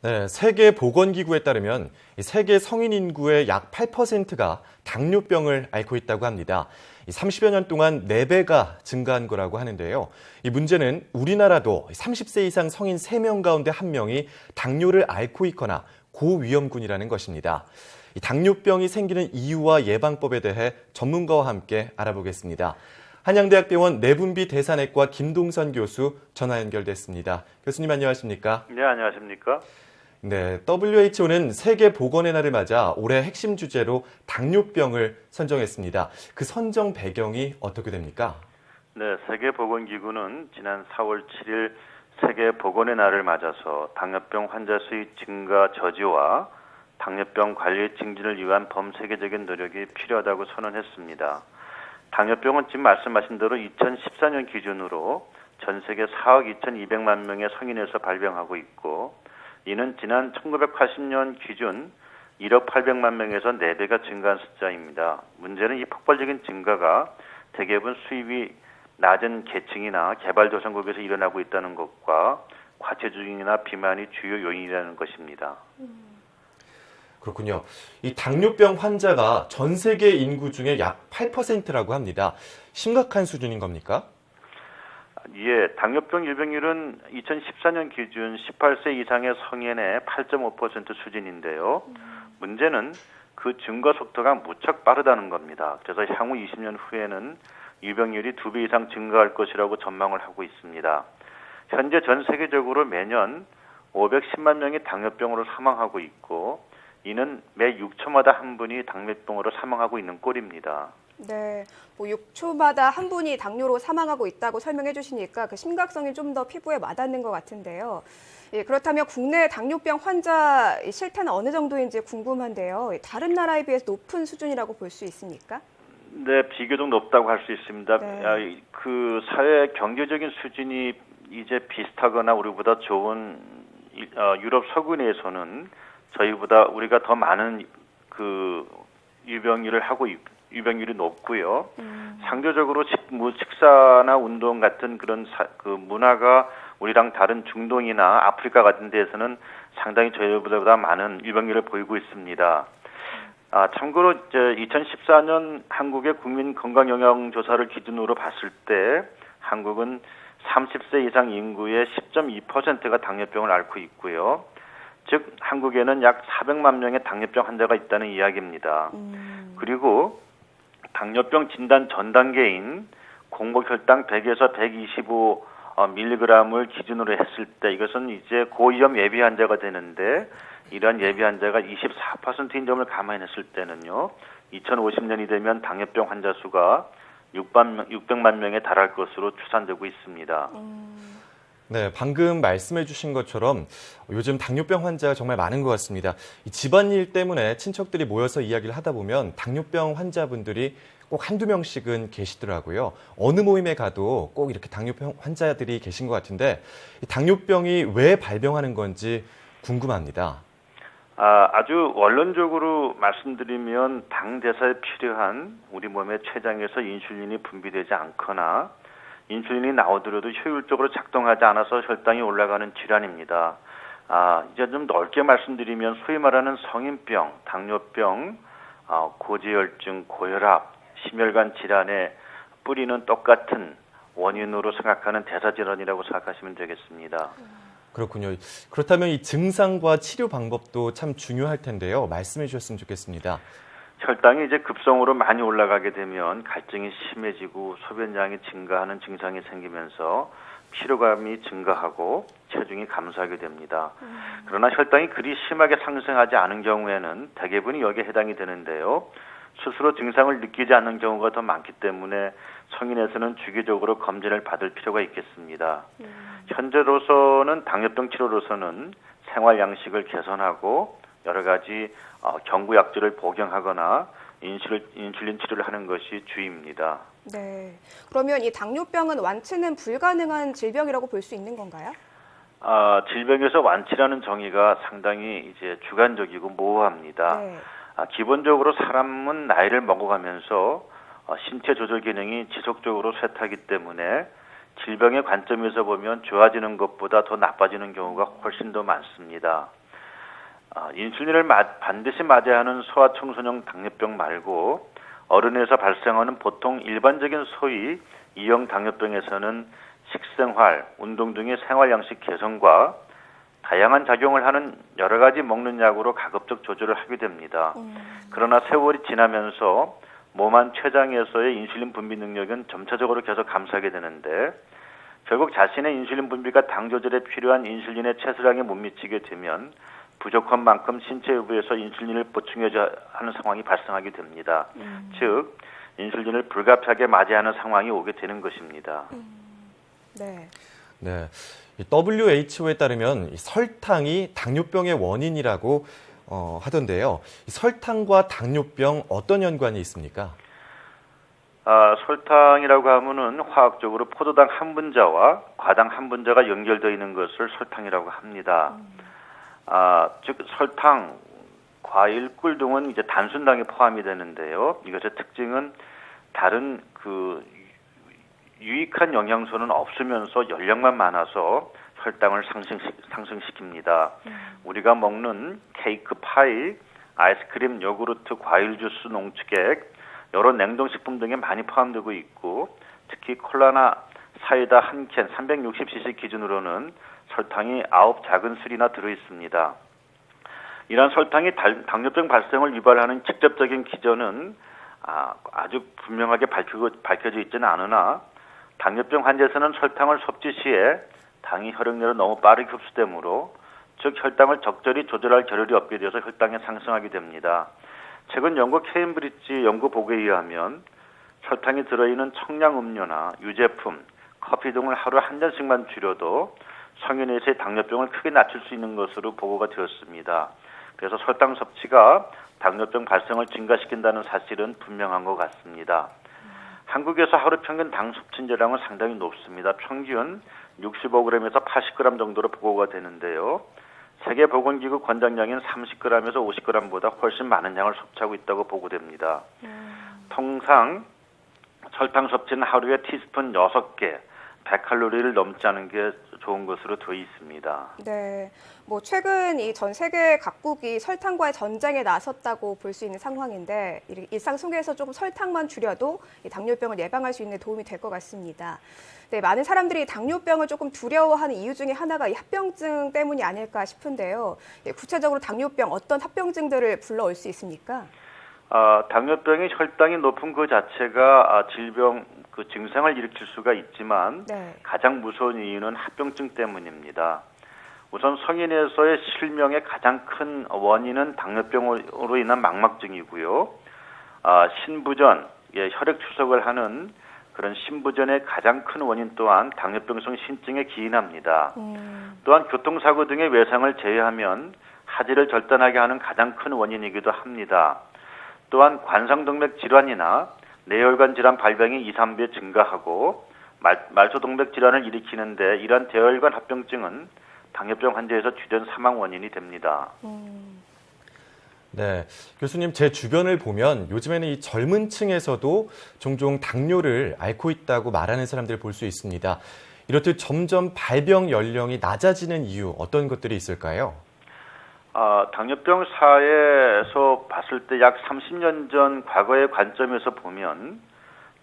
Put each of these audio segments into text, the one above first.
네, 세계보건기구에 따르면 이 세계 성인 인구의 약 8%가 당뇨병을 앓고 있다고 합니다. 30여 년 동안 4배가 증가한 거라고 하는데요. 이 문제는 우리나라도 30세 이상 성인 3명 가운데 1명이 당뇨를 앓고 있거나 고위험군이라는 것입니다. 이 당뇨병이 생기는 이유와 예방법에 대해 전문가와 함께 알아보겠습니다. 한양대학병원 내분비 대사내과 김동선 교수 전화 연결됐습니다. 교수님 안녕하십니까? 네, 안녕하십니까? 네, WHO는 세계보건의 날을 맞아 올해 핵심 주제로 당뇨병을 선정했습니다. 그 선정 배경이 어떻게 됩니까? 네, 세계보건기구는 지난 4월 7일 세계보건의 날을 맞아서 당뇨병 환자 수의 증가 저지와 당뇨병 관리 증진을 위한 범세계적인 노력이 필요하다고 선언했습니다. 당뇨병은 지금 말씀하신 대로 2014년 기준으로 전 세계 4억 2,200만 명의 성인에서 발병하고 있고, 이는 지난 1980년 기준 1억 800만 명에서 4배가 증가한 숫자입니다. 문제는 이 폭발적인 증가가 대부분 수입이 낮은 계층이나 개발도상국에서 일어나고 있다는 것과 과체중이나 비만이 주요 요인이라는 것입니다. 그렇군요. 이 당뇨병 환자가 전 세계 인구 중에 약 8%라고 합니다. 심각한 수준인 겁니까? 예, 당뇨병 유병률은 2014년 기준 18세 이상의 성인의 8.5% 수준인데요. 문제는 그 증가 속도가 무척 빠르다는 겁니다. 그래서 향후 20년 후에는 유병률이 2배 이상 증가할 것이라고 전망을 하고 있습니다. 현재 전 세계적으로 매년 510만 명이 당뇨병으로 사망하고 있고, 이는 매 6초마다 한 분이 당뇨병으로 사망하고 있는 꼴입니다. 네, 6초마다 한 분이 당뇨로 사망하고 있다고 설명해 주시니까 그 심각성이 좀 더 피부에 와닿는 것 같은데요. 예, 그렇다면 국내 당뇨병 환자 실태는 어느 정도인지 궁금한데요. 다른 나라에 비해서 높은 수준이라고 볼 수 있습니까? 네, 비교적 높다고 할 수 있습니다. 네. 그 사회 경제적인 수준이 이제 비슷하거나 우리보다 좋은 유럽 서구내에서는 저희보다 우리가 더 많은 그 유병률이 높고요. 상대적으로 식사나 운동 같은 그런 그 문화가 우리랑 다른 중동이나 아프리카 같은 데에서는 상당히 저희보다 많은 유병률을 보이고 있습니다. 참고로 2014년 한국의 국민 건강 영양 조사를 기준으로 봤을 때 한국은 30세 이상 인구의 10.2%가 당뇨병을 앓고 있고요. 즉 한국에는 약 400만 명의 당뇨병 환자가 있다는 이야기입니다. 그리고 당뇨병 진단 전 단계인 공복혈당 100에서 125 밀리그램을 기준으로 했을 때 이것은 이제 고위험 예비 환자가 되는데, 이러한 예비 환자가 24%인 점을 감안했을 때는요, 2050년이 되면 당뇨병 환자 수가 600만 명에 달할 것으로 추산되고 있습니다. 네, 방금 말씀해 주신 것처럼 요즘 당뇨병 환자가 정말 많은 것 같습니다. 이 집안일 때문에 친척들이 모여서 이야기를 하다 보면 당뇨병 환자분들이 꼭 한두 명씩은 계시더라고요. 어느 모임에 가도 꼭 이렇게 당뇨병 환자들이 계신 것 같은데, 이 당뇨병이 왜 발병하는 건지 궁금합니다. 아주 원론적으로 말씀드리면 당 대사에 필요한 우리 몸의 췌장에서 인슐린이 분비되지 않거나 인슐린이 나오더라도 효율적으로 작동하지 않아서 혈당이 올라가는 질환입니다. 이제 좀 넓게 말씀드리면 소위 말하는 성인병, 당뇨병, 고지혈증, 고혈압, 심혈관 질환의 뿌리는 똑같은 원인으로 생각하는 대사질환이라고 생각하시면 되겠습니다. 그렇군요. 그렇다면 이 증상과 치료 방법도 참 중요할 텐데요. 말씀해 주셨으면 좋겠습니다. 혈당이 이제 급성으로 많이 올라가게 되면 갈증이 심해지고 소변량이 증가하는 증상이 생기면서 피로감이 증가하고 체중이 감소하게 됩니다. 그러나 혈당이 그리 심하게 상승하지 않은 경우에는 대부분이 여기에 해당이 되는데요. 스스로 증상을 느끼지 않는 경우가 더 많기 때문에 성인에서는 주기적으로 검진을 받을 필요가 있겠습니다. 현재로서는 당뇨병 치료로서는 생활 양식을 개선하고 여러 가지 경구약제를 복용하거나 인슐린 치료를 하는 것이 주입니다. 네. 그러면 이 당뇨병은 완치는 불가능한 질병이라고 볼 수 있는 건가요? 질병에서 완치라는 정의가 상당히 이제 주관적이고 모호합니다. 네. 기본적으로 사람은 나이를 먹어가면서 신체 조절 기능이 지속적으로 쇠퇴하기 때문에 질병의 관점에서 보면 좋아지는 것보다 더 나빠지는 경우가 훨씬 더 많습니다. 인슐린을 반드시 맞아야 하는 소아청소년 당뇨병 말고 어른에서 발생하는 보통 일반적인 소위 2형 당뇨병에서는 식생활, 운동 등의 생활 양식 개선과 다양한 작용을 하는 여러 가지 먹는 약으로 가급적 조절을 하게 됩니다. 그러나 세월이 지나면서 몸 안 췌장에서의 인슐린 분비 능력은 점차적으로 계속 감소하게 되는데 결국 자신의 인슐린 분비가 당 조절에 필요한 인슐린의 최소량에 못 미치게 되면 부족한 만큼 신체 외부에서 인슐린을 보충해야 하는 상황이 발생하게 됩니다. 즉 인슐린을 불가피하게 맞아야 하는 상황이 오게 되는 것입니다. 네. 네. 이 WHO에 따르면 이 설탕이 당뇨병의 원인이라고 하던데요. 이 설탕과 당뇨병 어떤 연관이 있습니까? 설탕이라고 하면은 화학적으로 포도당 한 분자와 과당 한 분자가 연결되어 있는 것을 설탕이라고 합니다. 즉 설탕, 과일, 꿀 등은 이제 단순당에 포함이 되는데요. 이것의 특징은 다른 유익한 영양소는 없으면서 열량만 많아서 혈당을 상승시킵니다. 우리가 먹는 케이크, 파이, 아이스크림, 요구르트, 과일 주스, 농축액, 여러 냉동식품 등에 많이 포함되고 있고 특히 콜라나 사이다 한 캔 360cc 기준으로는 설탕이 9 작은 술이나 들어있습니다. 이러한 설탕이 당뇨병 발생을 유발하는 직접적인 기전은 아주 분명하게 밝혀져 있지는 않으나 당뇨병 환자에서는 설탕을 섭취 시에 당이 혈액 내로 너무 빠르게 흡수되므로 즉 혈당을 적절히 조절할 겨를이 없게 되어서 혈당이 상승하게 됩니다. 최근 영국 케임브리지 연구 보고에 의하면 설탕이 들어있는 청량 음료나 유제품, 커피 등을 하루 한 잔씩만 줄여도 성인에서의 당뇨병을 크게 낮출 수 있는 것으로 보고가 되었습니다. 그래서 설탕 섭취가 당뇨병 발생을 증가시킨다는 사실은 분명한 것 같습니다. 한국에서 하루 평균 당 섭취량은 상당히 높습니다. 평균 65g에서 80g 정도로 보고가 되는데요. 세계보건기구 권장량인 30g에서 50g보다 훨씬 많은 양을 섭취하고 있다고 보고됩니다. 통상 설탕 섭취는 하루에 티스푼 6개, 100칼로리를 넘지 않은 게 좋은 것으로 되어 있습니다. 네. 뭐 최근 이 전 세계 각국이 설탕과의 전쟁에 나섰다고 볼 수 있는 상황인데 일상 속에서 조금 설탕만 줄여도 이 당뇨병을 예방할 수 있는 도움이 될 것 같습니다. 네, 많은 사람들이 당뇨병을 조금 두려워하는 이유 중에 하나가 이 합병증 때문이 아닐까 싶은데요. 구체적으로 당뇨병 어떤 합병증들을 불러올 수 있습니까? 당뇨병이 혈당이 높은 그 자체가 질병 증상을 일으킬 수가 있지만 네. 가장 무서운 이유는 합병증 때문입니다. 우선 성인에서의 실명의 가장 큰 원인은 당뇨병으로 인한 망막증이고요. 신부전, 혈액 추적을 하는 그런 신부전의 가장 큰 원인 또한 당뇨병성 신증에 기인합니다. 또한 교통사고 등의 외상을 제외하면 하지를 절단하게 하는 가장 큰 원인이기도 합니다. 또한 관상동맥 질환이나 뇌혈관 질환 발병이 2, 3배 증가하고 말초동맥 질환을 일으키는데 이러한 대혈관 합병증은 당뇨병 환자에서 주된 사망 원인이 됩니다. 네, 교수님 제 주변을 보면 요즘에는 이 젊은 층에서도 종종 당뇨를 앓고 있다고 말하는 사람들을 볼 수 있습니다. 이렇듯 점점 발병 연령이 낮아지는 이유 어떤 것들이 있을까요? 당뇨병 사회에서 봤을 때 약 30년 전 과거의 관점에서 보면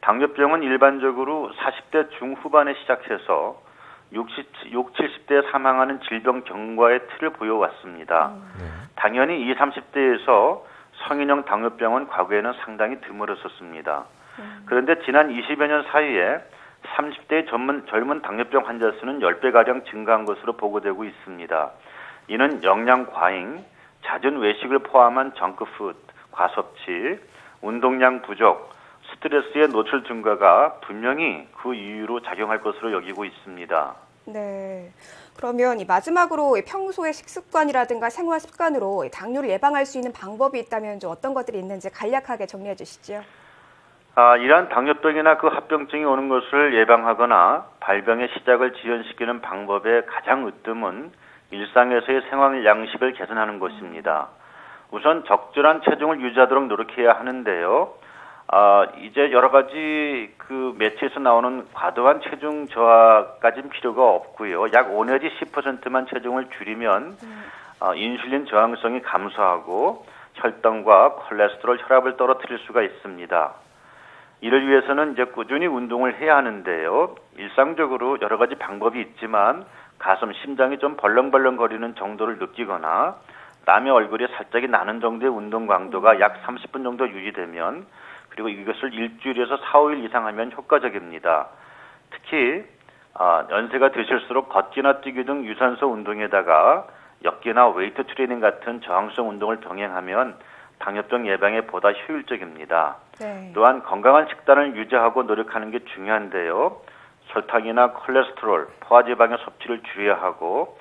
당뇨병은 일반적으로 40대 중후반에 시작해서 60, 70대에 사망하는 질병 경과의 틀을 보여왔습니다. 당연히 20, 30대에서 성인형 당뇨병은 과거에는 상당히 드물었었습니다. 그런데 지난 20여 년 사이에 30대의 젊은 당뇨병 환자 수는 10배가량 증가한 것으로 보고되고 있습니다. 이는 영양 과잉, 잦은 외식을 포함한 정크푸드, 과섭취, 운동량 부족, 스트레스의 노출 증가가 분명히 그 이유로 작용할 것으로 여기고 있습니다. 네. 그러면 마지막으로 평소의 식습관이라든가 생활 습관으로 당뇨를 예방할 수 있는 방법이 있다면 좀 어떤 것들이 있는지 간략하게 정리해 주시죠. 이러한 당뇨병이나 그 합병증이 오는 것을 예방하거나 발병의 시작을 지연시키는 방법의 가장 으뜸은 일상에서의 생활 양식을 개선하는 것입니다. 우선 적절한 체중을 유지하도록 노력해야 하는데요. 이제 여러 가지 그 매체에서 나오는 과도한 체중 저하까지는 필요가 없고요. 약 5 내지 10%만 체중을 줄이면 인슐린 저항성이 감소하고 혈당과 콜레스테롤, 혈압을 떨어뜨릴 수가 있습니다. 이를 위해서는 이제 꾸준히 운동을 해야 하는데요. 일상적으로 여러 가지 방법이 있지만 가슴, 심장이 좀 벌렁벌렁 거리는 정도를 느끼거나 땀이 얼굴에 살짝이 나는 정도의 운동 강도가 약 30분 정도 유지되면, 그리고 이것을 일주일에서 4, 5일 이상 하면 효과적입니다. 특히 연세가 드실수록 걷기나 뛰기 등 유산소 운동에다가 역기나 웨이트 트레이닝 같은 저항성 운동을 병행하면 당뇨병 예방에 보다 효율적입니다. 네. 또한 건강한 식단을 유지하고 노력하는 게 중요한데요. 설탕이나 콜레스테롤, 포화지방의 섭취를 줄여야 하고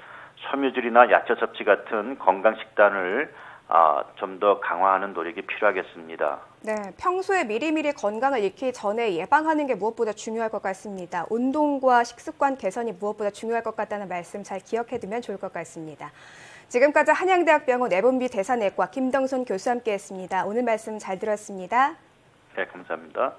섬유질이나 야채 섭취 같은 건강 식단을 좀 더 강화하는 노력이 필요하겠습니다. 네, 평소에 미리미리 건강을 잃기 전에 예방하는 게 무엇보다 중요할 것 같습니다. 운동과 식습관 개선이 무엇보다 중요할 것 같다는 말씀 잘 기억해두면 좋을 것 같습니다. 지금까지 한양대학병원 내분비 대사내과 김동순 교수와 함께했습니다. 오늘 말씀 잘 들었습니다. 네, 감사합니다.